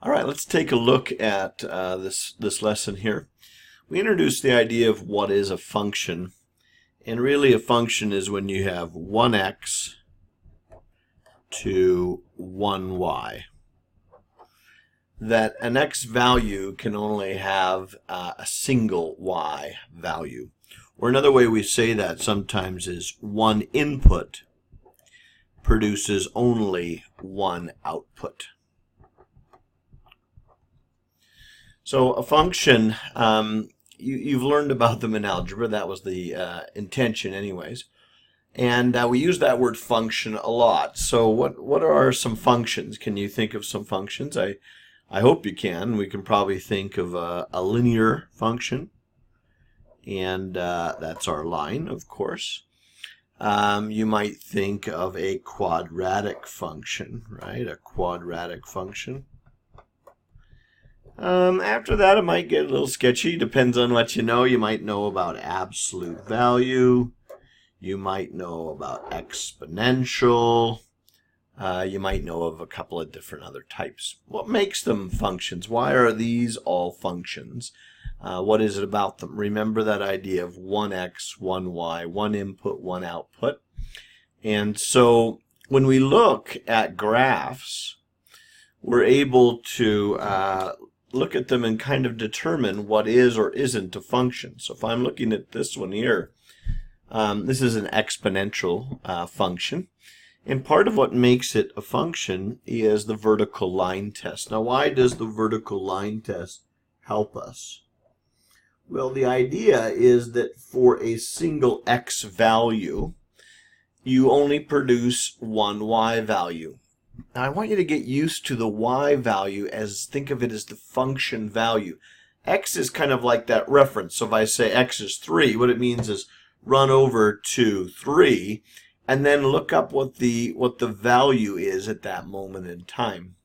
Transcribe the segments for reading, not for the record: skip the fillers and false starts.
All right, let's take a look at this lesson here. We introduced the idea of what is a function. And really a function is when you have 1x to 1y. That an x value can only have a single y value. Or another way we say that sometimes is one input produces only one output. So a function, you've learned about them in algebra. That was the intention anyways. And we use that word function a lot. So what are some functions? Can you think of some functions? I hope you can. We can probably think of a linear function. And that's our line, of course. You might think of a quadratic function, right? A quadratic function. After that, it might get a little sketchy. Depends on what you know. You might know about absolute value. You might know about exponential. You might know of a couple of different other types. What makes them functions? Why are these all functions? What is it about them? Remember that idea of 1x, 1y, one input, one output. And so when we look at graphs, we're able to look at them and kind of determine what is or isn't a function. So if I'm looking at this one here, this is an exponential function. And part of what makes it a function is the vertical line test. Now, why does the vertical line test help us? Well, the idea is that for a single x value, you only produce one y value. Now, I want you to get used to the y value as, think of it as the function value. X is kind of like that reference. So if I say x is 3, what it means is run over to 3 and then look up what the value is at that moment in time.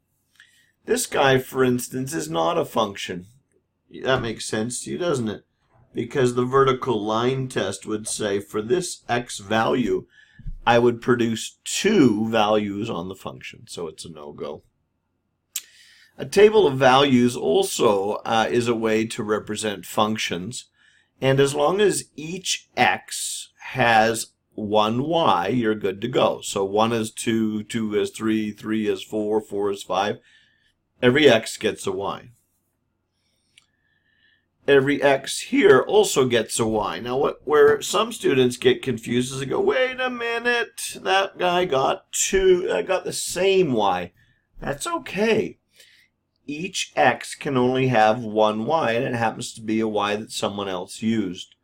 This guy, for instance, is not a function. That makes sense to you, doesn't it? Because the vertical line test would say for this x value, I would produce 2 values on the function, so it's a no-go. A table of values also is a way to represent functions, and as long as each x has one y, you're good to go. So 1 is 2, 2 is 3, 3 is 4, 4 is 5. Every x gets a y. Every x here also gets a y. Now, where some students get confused is they go, wait a minute, that guy got the same y. That's okay. Each x can only have one y, and it happens to be a y that someone else used.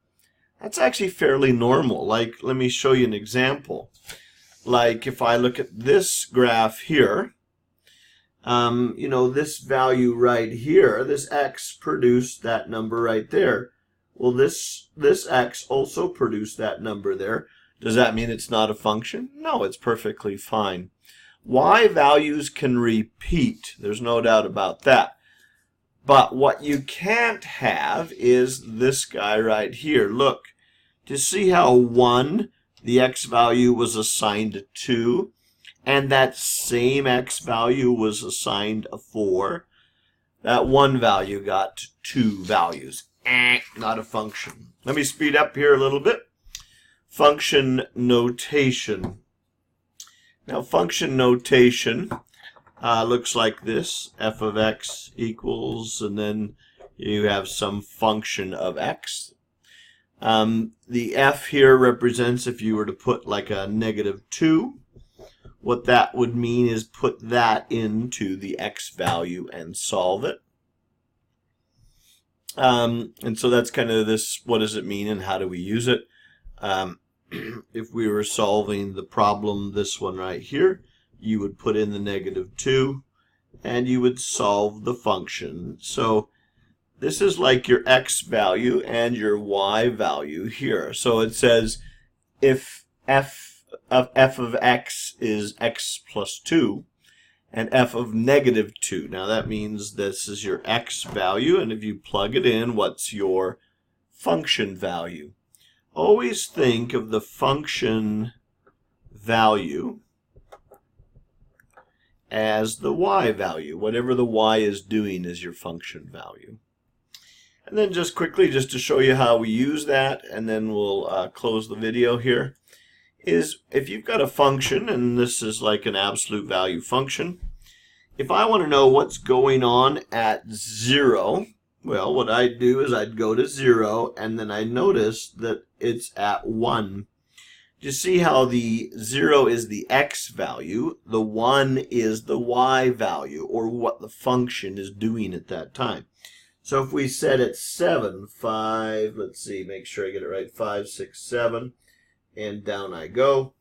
That's actually fairly normal. Like, let me show you an example. Like, if I look at this graph here, you know, this value right here, this x produced that number right there. Well, this x also produced that number there. Does that mean it's not a function? No, it's perfectly fine. Y values can repeat. There's no doubt about that. But what you can't have is this guy right here. Look, do you see how 1, the x value was assigned a 2? And that same x value was assigned a 4. That 1 value got 2 values. Not a function. Let me speed up here a little bit. Function notation. Now, function notation looks like this. F of x equals, and then you have some function of x. The f here represents if you were to put like a -2. What that would mean is put that into the x value and solve it. And so that's kind of this, what does it mean and how do we use it? If we were solving the problem, this one right here, you would put in the -2 and you would solve the function. So this is like your x value and your y value here. So it says if f of x is x plus 2 and f of -2. Now that means this is your x value, and if you plug it in, what's your function value? Always think of the function value as the y value. Whatever the y is doing is your function value. And then just quickly, just to show you how we use that, and then we'll close the video here, is if you've got a function, and this is like an absolute value function, if I want to know what's going on at 0, well, what I'd do is I'd go to 0, and then I notice that it's at 1. You see how the 0 is the x value, the 1 is the y value, or what the function is doing at that time. So if we set it 7, 5, let's see, make sure I get it right, 5, 6, 7, and down I go.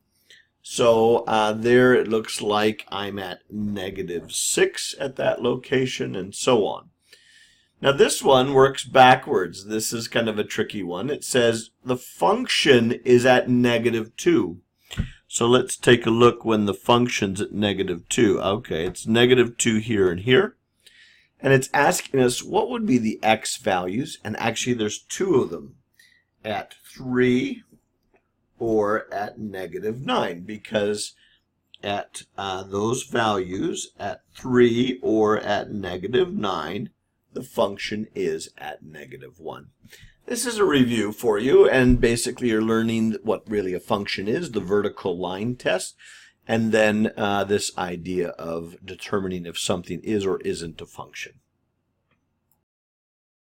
So there it looks like I'm at -6 at that location, and so on. Now this one works backwards. This is kind of a tricky one. It says the function is at -2. So let's take a look when the function's at -2. Okay, it's -2 here and here. And it's asking us what would be the x values, and actually there's two of them, at 3 or at -9, because at those values, at 3 or at -9, the function is at -1. This is a review for you, and basically you're learning what really a function is, the vertical line test, and then this idea of determining if something is or isn't a function.